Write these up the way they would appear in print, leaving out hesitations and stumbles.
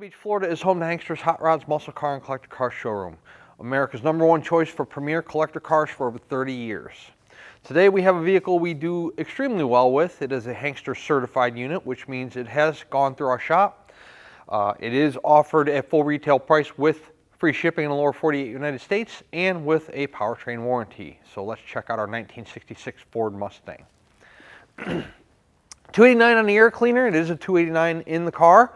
Beach, Florida is home to Hankster's Hot Rods, Muscle Car, and Collector Car Showroom, America's #1 choice for premier collector cars for over 30 years. Today we have a vehicle we do extremely well with. It is a Hankster certified unit, which means it has gone through our shop. It is offered at full retail price with free shipping in the lower 48 United States and with a powertrain warranty. So let's check out our 1966 Ford Mustang. 289 on the air cleaner. It is a 289 in the car.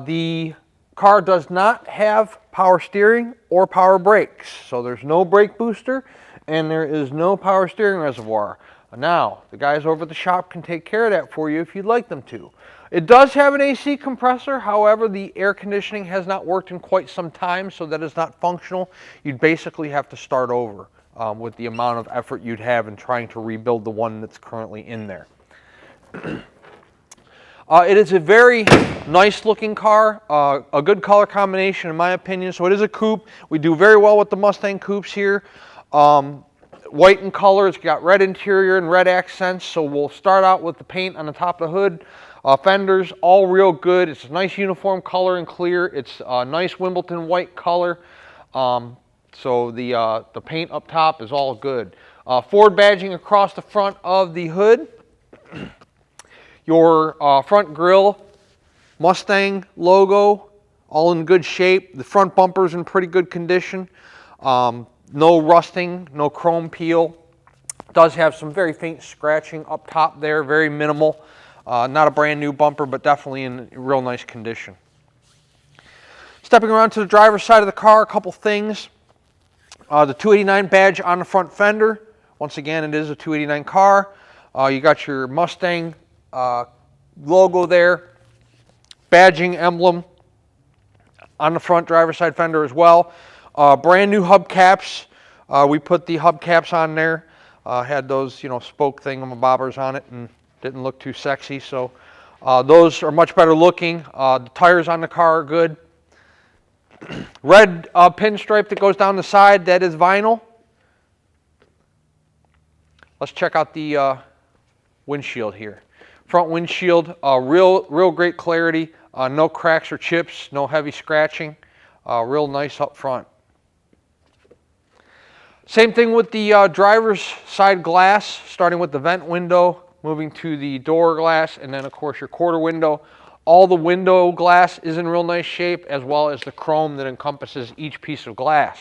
The car does not have power steering or power brakes, so there's no brake booster and there is no power steering reservoir. Now, the guys over at the shop can take care of that for you if you'd like them to. It does have an AC compressor, however, the air conditioning has not worked in quite some time, so that is not functional. You'd basically have to start over with the amount of effort you'd have in trying to rebuild the one that's currently in there. It is a very nice looking car, a good color combination in my opinion. So it is a coupe. We do very well with the Mustang coupes here. White in color, it's got red interior and red accents. So we'll start out with the paint on the top of the hood. Fenders, all real good. It's a nice uniform color and clear. It's a nice Wimbledon white color. So the paint up top is all good. Ford badging across the front of the hood. Your front grille, Mustang logo, all in good shape. The front bumper's in pretty good condition. No rusting, no chrome peel. Does have some very faint scratching up top there, very minimal. Not a brand new bumper, but definitely in real nice condition. Stepping around to the driver's side of the car, a couple things. The 289 badge on the front fender. Once again, it is a 289 car. You got your Mustang logo there, badging emblem on the front driver's side fender as well. Brand new hubcaps. We put the hubcaps on there. Had those, spoke thingamabobbers on it and didn't look too sexy. So those are much better looking. The tires on the car are good. Red pinstripe that goes down the side, that is vinyl. Let's check out the windshield here. Front windshield, real great clarity, no cracks or chips, no heavy scratching, real nice up front. Same thing with the driver's side glass, starting with the vent window, moving to the door glass, and then of course your quarter window. All the window glass is in real nice shape, as well as the chrome that encompasses each piece of glass.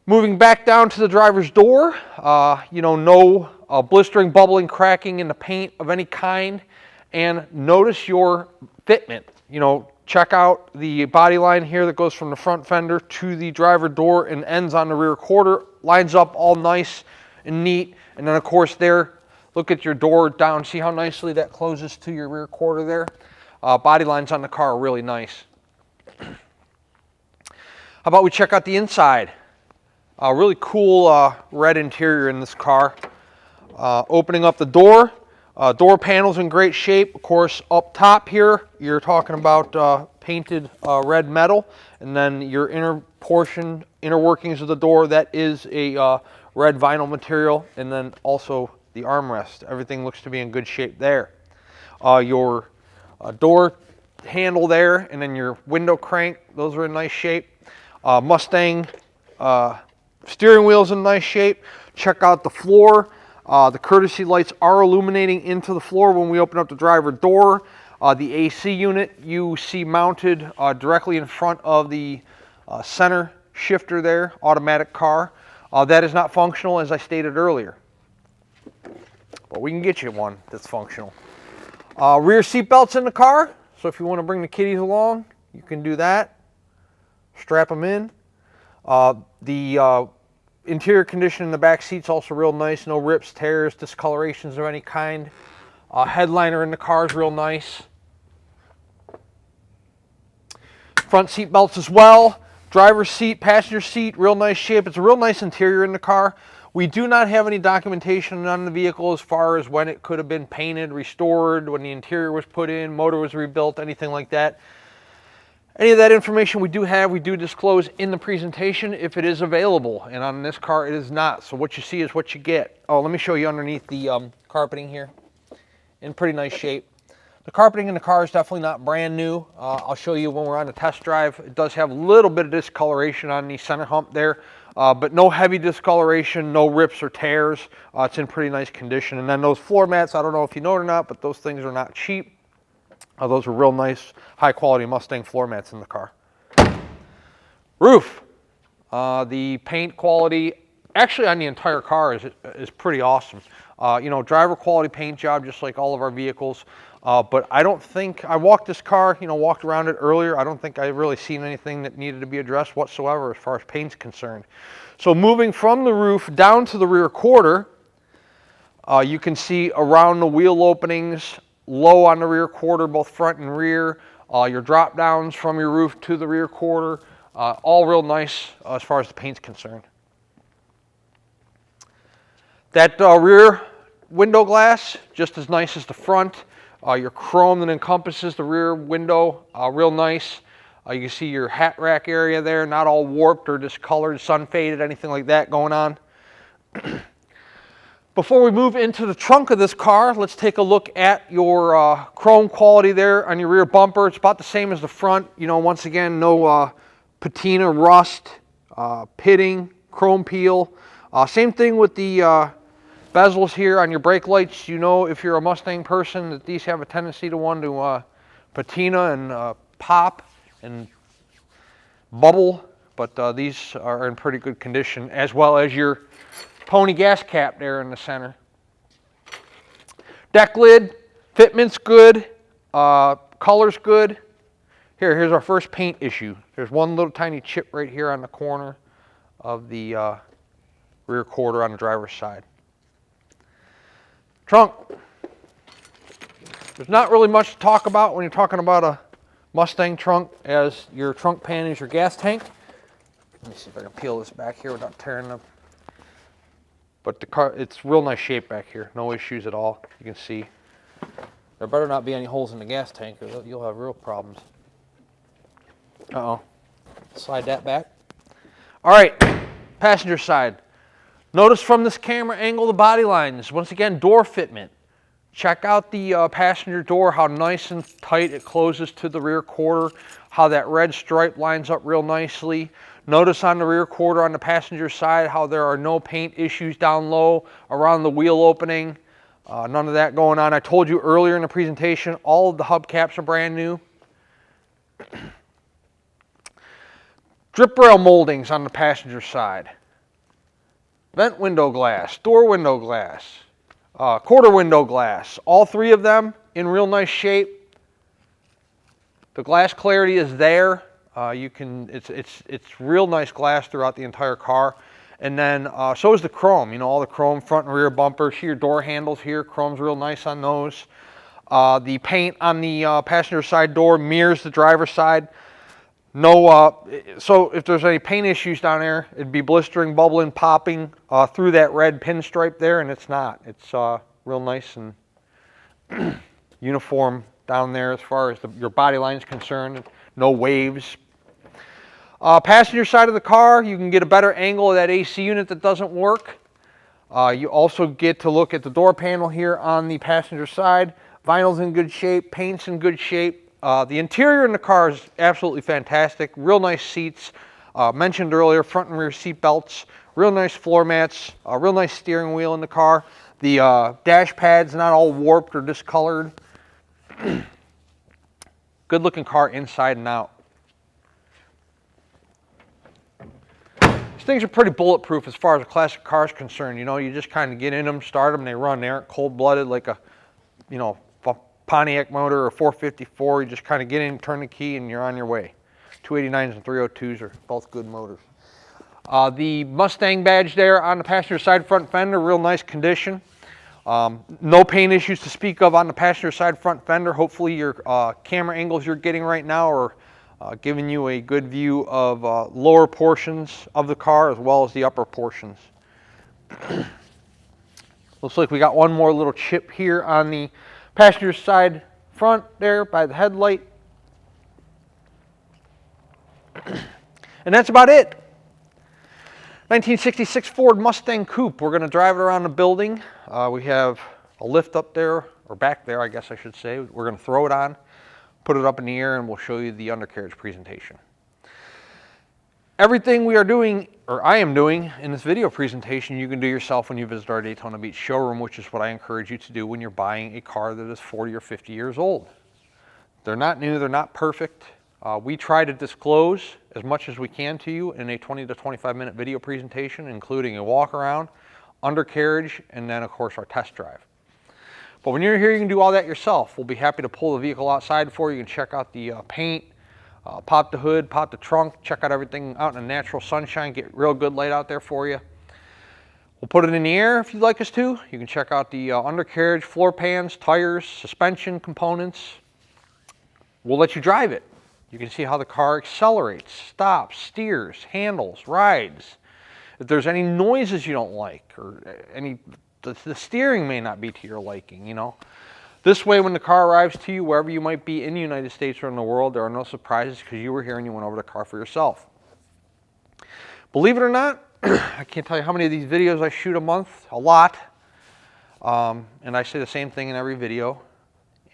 Moving back down to the driver's door, no blistering, bubbling, cracking in the paint of any kind. And notice your fitment. Check out the body line here that goes from the front fender to the driver door and ends on the rear quarter. Lines up all nice and neat. And then of course there, look at your door down. See how nicely that closes to your rear quarter there? Body lines on the car are really nice. How about we check out the inside? Really cool red interior in this car. Opening up the door. Door panels in great shape. Of course, up top here, you're talking about painted red metal. And then your inner portion, inner workings of the door, that is a red vinyl material. And then also the armrest. Everything looks to be in good shape there. Your door handle there, and then your window crank, those are in nice shape. Mustang steering wheel's in nice shape. Check out the floor. The courtesy lights are illuminating into the floor when we open up the driver door. The AC unit you see mounted directly in front of the center shifter there, automatic car. That is not functional, as I stated earlier, but we can get you one that's functional. Rear seat belts in the car, so if you want to bring the kiddies along, you can do that. Strap them in. The interior condition in the back seat's also real nice. No rips, tears, discolorations of any kind. Headliner in the car is real nice. Front seat belts as well. Driver's seat, passenger seat, real nice shape. It's a real nice interior in the car. We do not have any documentation on the vehicle as far as when it could have been painted, restored, when the interior was put in, motor was rebuilt, anything like that. Any of that information we do disclose in the presentation if it is available. And on this car, it is not. So what you see is what you get. Oh, let me show you underneath the carpeting here. In pretty nice shape. The carpeting in the car is definitely not brand new. I'll show you when we're on the test drive. It does have a little bit of discoloration on the center hump there, but no heavy discoloration, no rips or tears. It's in pretty nice condition. And then those floor mats, I don't know if you know it or not, but those things are not cheap. Those are real nice, high quality Mustang floor mats in the car. Roof. The paint quality, actually on the entire car is pretty awesome. You know, driver quality paint job, just like all of our vehicles. But I don't think, I walked this car, you know, walked around it earlier. I don't think I've really seen anything that needed to be addressed whatsoever as far as paint's concerned. So moving from the roof down to the rear quarter, you can see around the wheel openings, low on the rear quarter, both front and rear. Your drop downs from your roof to the rear quarter, all real nice as far as the paint's concerned. That rear window glass, just as nice as the front. Your chrome that encompasses the rear window, real nice. You can see your hat rack area there, not all warped or discolored, sun faded, anything like that going on. Before we move into the trunk of this car, let's take a look at your chrome quality there on your rear bumper. It's about the same as the front. You know, once again, no patina, rust, pitting, chrome peel. Same thing with the bezels here on your brake lights. You know, if you're a Mustang person, that these have a tendency to want to patina and pop and bubble, but these are in pretty good condition, as well as your pony gas cap there in the center. Deck lid, fitment's good, color's good. Here's our first paint issue. There's one little tiny chip right here on the corner of the rear quarter on the driver's side. Trunk. There's not really much to talk about when you're talking about a Mustang trunk, as your trunk pan is your gas tank. Let me see if I can peel this back here without tearing them. But the car, it's real nice shape back here. No issues at all. You can see. There better not be any holes in the gas tank, or you'll have real problems. Uh-oh. Slide that back. All right, passenger side. Notice from this camera angle the body lines. Once again, door fitment. Check out the passenger door, how nice and tight it closes to the rear quarter, how that red stripe lines up real nicely. Notice on the rear quarter on the passenger side how there are no paint issues down low around the wheel opening. None of that going on. I told you earlier in the presentation, all of the hubcaps are brand new. Drip rail moldings on the passenger side. Vent window glass, door window glass, quarter window glass. All three of them in real nice shape. The glass clarity is there. It's real nice glass throughout the entire car. And then so is the chrome. You know, all the chrome front and rear bumpers here, door handles here. Chrome's real nice on those. The paint on the passenger side door mirrors the driver's side. No, so if there's any paint issues down there, it'd be blistering, bubbling, popping through that red pinstripe there, and it's not. It's real nice and uniform down there as far as your body line is concerned. No waves. Passenger side of the car, you can get a better angle of that AC unit that doesn't work. You also get to look at the door panel here on the passenger side. Vinyl's in good shape, paint's in good shape. The interior in the car is absolutely fantastic. Real nice seats. Mentioned earlier, front and rear seat belts. Real nice floor mats. Real nice steering wheel in the car. The dash pad's not all warped or discolored. Good looking car inside and out. These things are pretty bulletproof as far as a classic car is concerned. You know, you just kind of get in them, start them, they run. They aren't cold-blooded like a, you know, Pontiac motor or 454. You just kind of get in, turn the key, and you're on your way. 289s and 302s are both good motors. The Mustang badge there on the passenger side front fender, real nice condition. No paint issues to speak of on the passenger side front fender. Hopefully your camera angles you're getting right now are giving you a good view of lower portions of the car as well as the upper portions. Looks like we got one more little chip here on the passenger side front there by the headlight. And that's about it. 1966 Ford Mustang Coupe. We're going to drive it around the building. We have a lift up there, a or back there, I guess I should say. We're going to throw it on, put it up in the air, and we'll show you the undercarriage presentation. Everything we are doing, or I am doing, in this video presentation, you can do yourself when you visit our Daytona Beach showroom, which is what I encourage you to do when you're buying a car that is 40 or 50 years old. They're not new, they're not perfect. We try to disclose as much as we can to you in a 20 to 25 minute video presentation, including a walk around, undercarriage, and then of course our test drive. But when you're here, you can do all that yourself. We'll be happy to pull the vehicle outside for you. You can check out the paint, pop the hood, pop the trunk, check out everything out in the natural sunshine, get real good light out there for you. We'll put it in the air if you'd like us to. You can check out the undercarriage, floor pans, tires, suspension components. We'll let you drive it. You can see how the car accelerates, stops, steers, handles, rides. If there's any noises you don't like, or the steering may not be to your liking, you know. This way, when the car arrives to you, wherever you might be in the United States or in the world, there are no surprises because you were here and you went over the car for yourself. Believe it or not, I can't tell you how many of these videos I shoot a month, a lot. And I say the same thing in every video.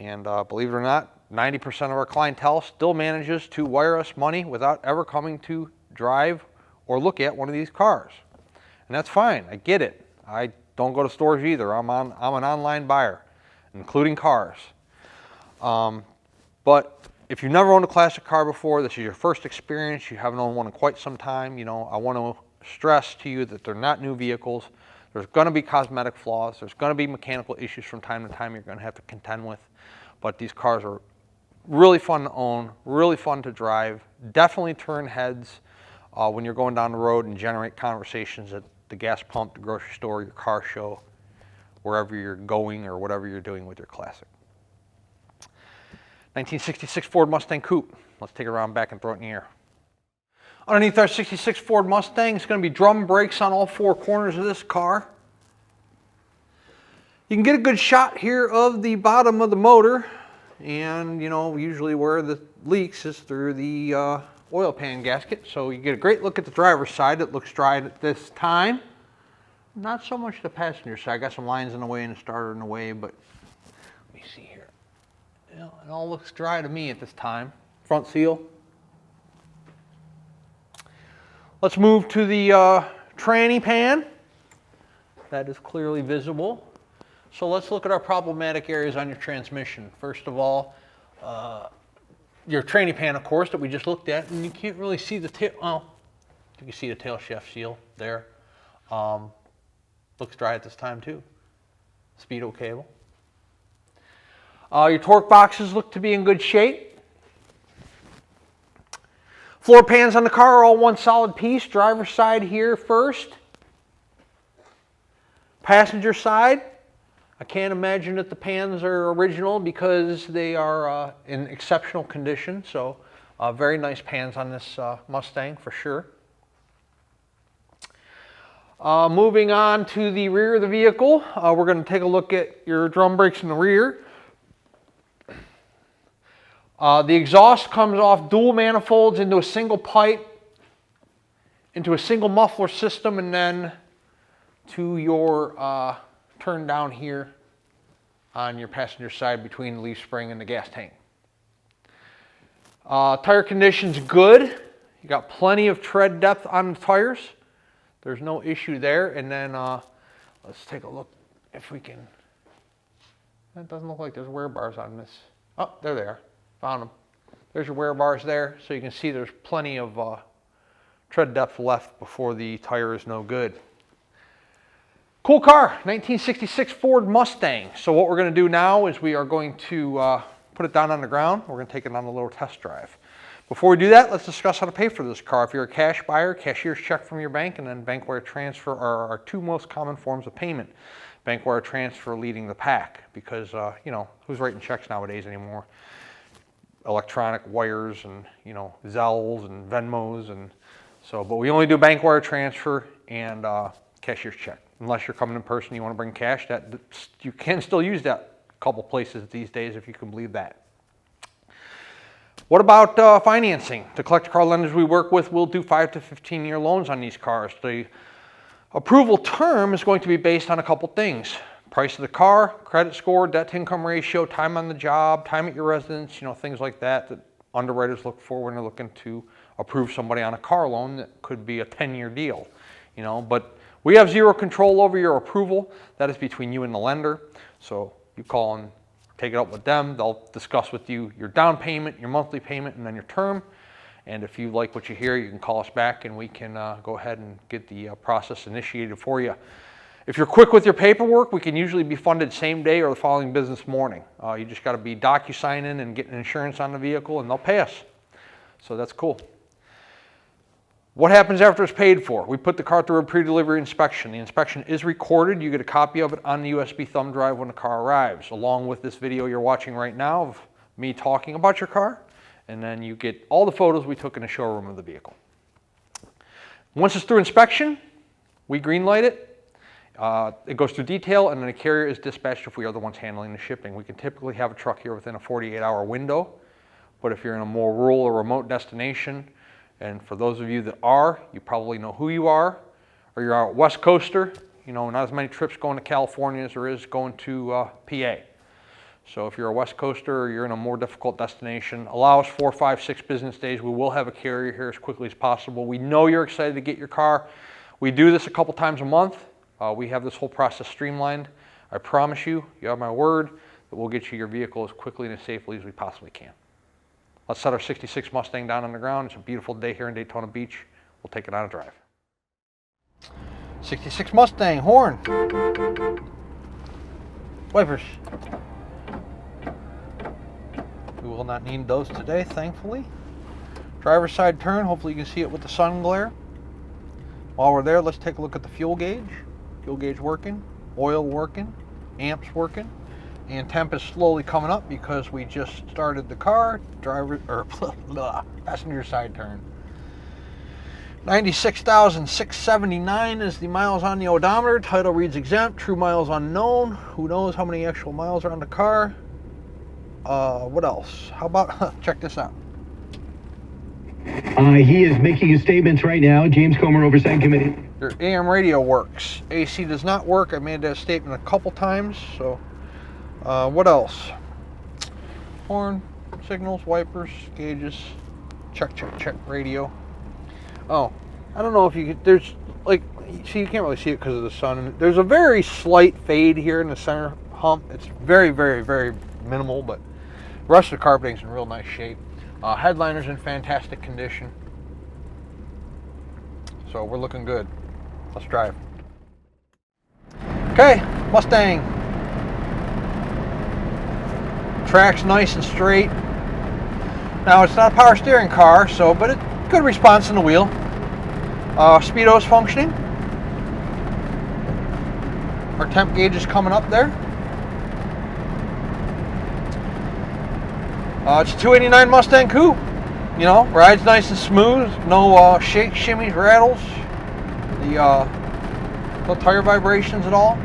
And believe it or not, 90% of our clientele still manages to wire us money without ever coming to drive or look at one of these cars. And that's fine, I get it. I don't go to stores either. I'm an online buyer, including cars. But if you've never owned a classic car before, this is your first experience, you haven't owned one in quite some time, you know, I want to stress to you that they're not new vehicles. There's going to be cosmetic flaws. There's going to be mechanical issues from time to time you're going to have to contend with. But these cars are really fun to own, really fun to drive, definitely turn heads when you're going down the road and generate conversations at the gas pump, the grocery store, your car show, wherever you're going or whatever you're doing with your classic. 1966 Ford Mustang Coupe. Let's take it around back and throw it in the air. Underneath our 66 Ford Mustang, it's going to be drum brakes on all four corners of this car. You can get a good shot here of the bottom of the motor, and you know, usually where the leaks is through the oil pan gasket. So you get a great look at the driver's side. It looks dry at this time. Not so much the passenger side. I got some lines in the way and a starter in the way, but let me see here. You know, it all looks dry to me at this time. Front seal. Let's move to the tranny pan. That is clearly visible. So let's look at our problematic areas on your transmission. First of all, your tranny pan, of course, that we just looked at, and you can't really see the tail. Well, you can see the tail shaft seal there. Looks dry at this time too. Speedo cable. Your torque boxes look to be in good shape. Floor pans on the car are all one solid piece. Driver's side here first. Passenger side. I can't imagine that the pans are original because they are in exceptional condition. So very nice pans on this Mustang for sure. Moving on to the rear of the vehicle, we're going to take a look at your drum brakes in the rear. The exhaust comes off dual manifolds into a single pipe, into a single muffler system, and then to your turn down here on your passenger side between the leaf spring and the gas tank. Tire condition's good. You got plenty of tread depth on the tires. There's no issue there. And then let's take a look if we can. That doesn't look like there's wear bars on this. Oh, there they are. Found them. There's your wear bars there. So you can see there's plenty of tread depth left before the tire is no good. Cool car, 1966 Ford Mustang. So what we're going to do now is we are going to put it down on the ground. We're going to take it on a little test drive. Before we do that, let's discuss how to pay for this car. If you're a cash buyer, cashier's check from your bank, and then bank wire transfer are our two most common forms of payment. Bank wire transfer leading the pack because, you know, who's writing checks nowadays anymore? Electronic wires and, you know, Zells and Venmos. And so, but we only do bank wire transfer and cashier's check. Unless you're coming in person, you want to bring cash, that you can still use that a couple places these days, if you can believe that. What about financing? The collector car lenders we work with will do 5 to 15-year loans on these cars. The approval term is going to be based on a couple things. price of the car, credit score, debt to income ratio, time on the job, time at your residence, you know, things like that that underwriters look for when they're looking to approve somebody on a car loan that could be a 10-year deal, you know. But we have zero control over your approval. That is between you and the lender. So you call and take it up with them. They'll discuss with you your down payment, your monthly payment, and then your term. And if you like what you hear, you can call us back and we can go ahead and get the process initiated for you. If you're quick with your paperwork, we can usually be funded same day or the following business morning. You just got to be docu-signing and getting insurance on the vehicle, and they'll pay us. So that's cool. What happens after it's paid for? We put the car through a pre-delivery inspection. The inspection is recorded. You get a copy of it on the USB thumb drive when the car arrives, along with this video you're watching right now of me talking about your car. And then you get all the photos we took in the showroom of the vehicle. Once it's through inspection, we green light it. It goes through detail, and then a carrier is dispatched if we are the ones handling the shipping. We can typically have a truck here within a 48-hour window, but if you're in a more rural or remote destination, and for those of you that are, you probably know who you are, or you're out West Coaster, you know, not as many trips going to California as there is going to PA. So if you're a West Coaster or you're in a more difficult destination, allow us 4, 5, 6 business days. We will have a carrier here as quickly as possible. We know you're excited to get your car. We do this a couple times a month. We have this whole process streamlined. I promise you, you have my word, that we'll get you your vehicle as quickly and as safely as we possibly can. Let's set our 66 Mustang down on the ground. It's a beautiful day here in Daytona Beach. We'll take it on a drive. 66 Mustang, horn. Wipers. We will not need those today, thankfully. Driver's side turn, hopefully you can see it with the sun glare. While we're there, let's take a look at the fuel gauge. Fuel gauge working, oil working, amps working. And temp is slowly coming up because we just started the car. Passenger side turn. 96,679 is the miles on the odometer. Title reads exempt. True miles unknown. Who knows how many actual miles are on the car? What else? How about, check this out. He is making his statements right now. James Comer, Oversight Committee. Your AM radio works. AC does not work. I made that statement a couple times, so... what else? Horn, signals, wipers, gauges, check, radio. Oh, I don't know if you could, there's like, see, you can't really see it because of the sun. There's a very slight fade here in the center hump. It's very, very, very minimal, but the rest of the carpeting's in real nice shape. Headliner's in fantastic condition. So we're looking good. Let's drive. Okay, Mustang. Track's nice and straight. Now it's not a power steering car, so but it good response in the wheel. Speedo's functioning. Our temp gauge is coming up there. It's a 289 Mustang Coupe. You know, rides nice and smooth. No shakes, shimmies, rattles. No tire vibrations at all.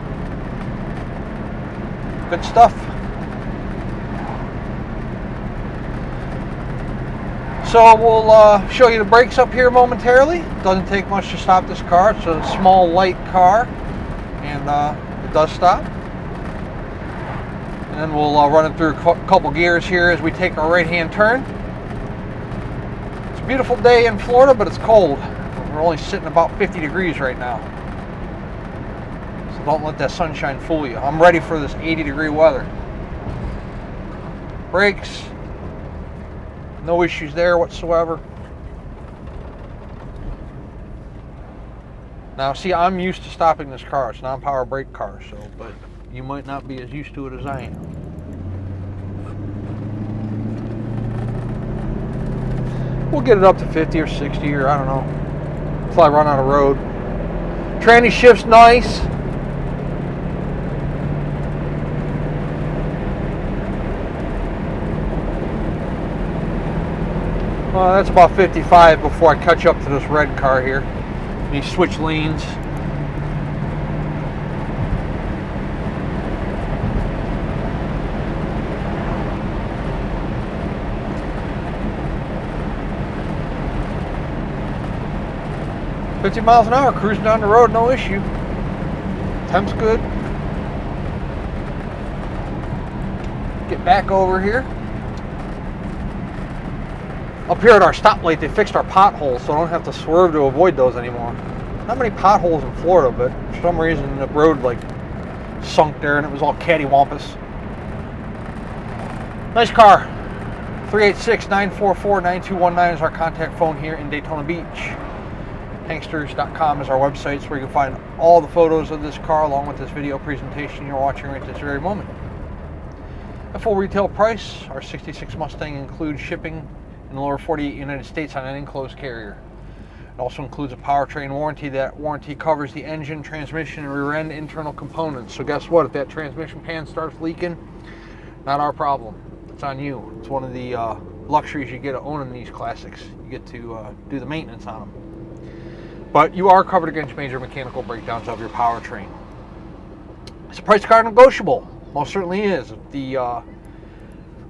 Good stuff. So we'll show you the brakes up here momentarily. Doesn't take much to stop this car. It's a small, light car, and it does stop. And then we'll run it through a couple gears here as we take our right-hand turn. It's a beautiful day in Florida, but it's cold. We're only sitting about 50 degrees right now. So don't let that sunshine fool you. I'm ready for this 80-degree weather. Brakes. No issues there whatsoever. Now, see, I'm used to stopping this car. It's a non-power brake car, so, but you might not be as used to it as I am. We'll get it up to 50 or 60 or I don't know, until I run out of road. Tranny shift's nice. Well, that's about 55 before I catch up to this red car here. And you switch lanes. $50 miles an hour, cruising down the road, no issue. Temp's good. get back over here. Up here at our stoplight, they fixed our potholes, so I don't have to swerve to avoid those anymore. Not many potholes in Florida, but for some reason the road like sunk there and it was all cattywampus. Nice car. 386-944-9219 is our contact phone here in Daytona Beach. Hanksters.com is our website, where you can find all the photos of this car along with this video presentation you're watching right this very moment. At full retail price, our 66 Mustang includes shipping in the lower 48 United States on an enclosed carrier. It also includes a powertrain warranty. That warranty covers the engine, transmission, and rear end internal components. So guess what? If that transmission pan starts leaking, not our problem. It's on you. It's one of the luxuries you get of owning these classics. You get to do the maintenance on them. But you are covered against major mechanical breakdowns of your powertrain. Is the price car negotiable? Most certainly is. If the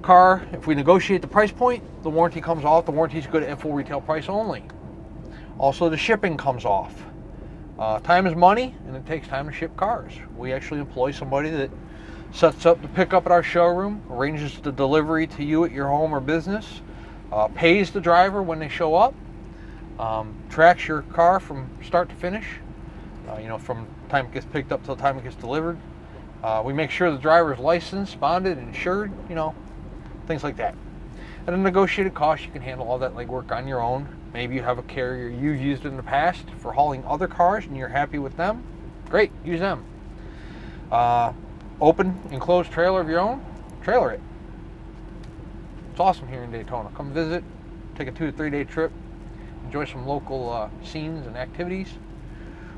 car, if we negotiate the price point, the warranty comes off. The warranty is good at full retail price only. Also, the shipping comes off. Time is money, and it takes time to ship cars. We actually employ somebody that sets up the pickup at our showroom, arranges the delivery to you at your home or business, pays the driver when they show up, tracks your car from start to finish, from the time it gets picked up till the time it gets delivered. We make sure the driver is licensed, bonded, insured, things like that. At a negotiated cost, you can handle all that legwork on your own. Maybe you have a carrier you've used in the past for hauling other cars and you're happy with them. Great, use them. Open, enclosed trailer of your own, trailer it. It's awesome here in Daytona. Come visit, take a 2 to 3 day trip, enjoy some local scenes and activities.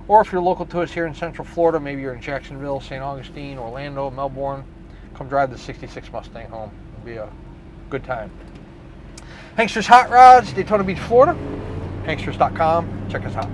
Or if you're local to us here in Central Florida, maybe you're in Jacksonville, St. Augustine, Orlando, Melbourne, come drive the 66 Mustang home. It'll be a good time. Hanksters Hot Rods, Daytona Beach, Florida. Hanksters.com. Check us out.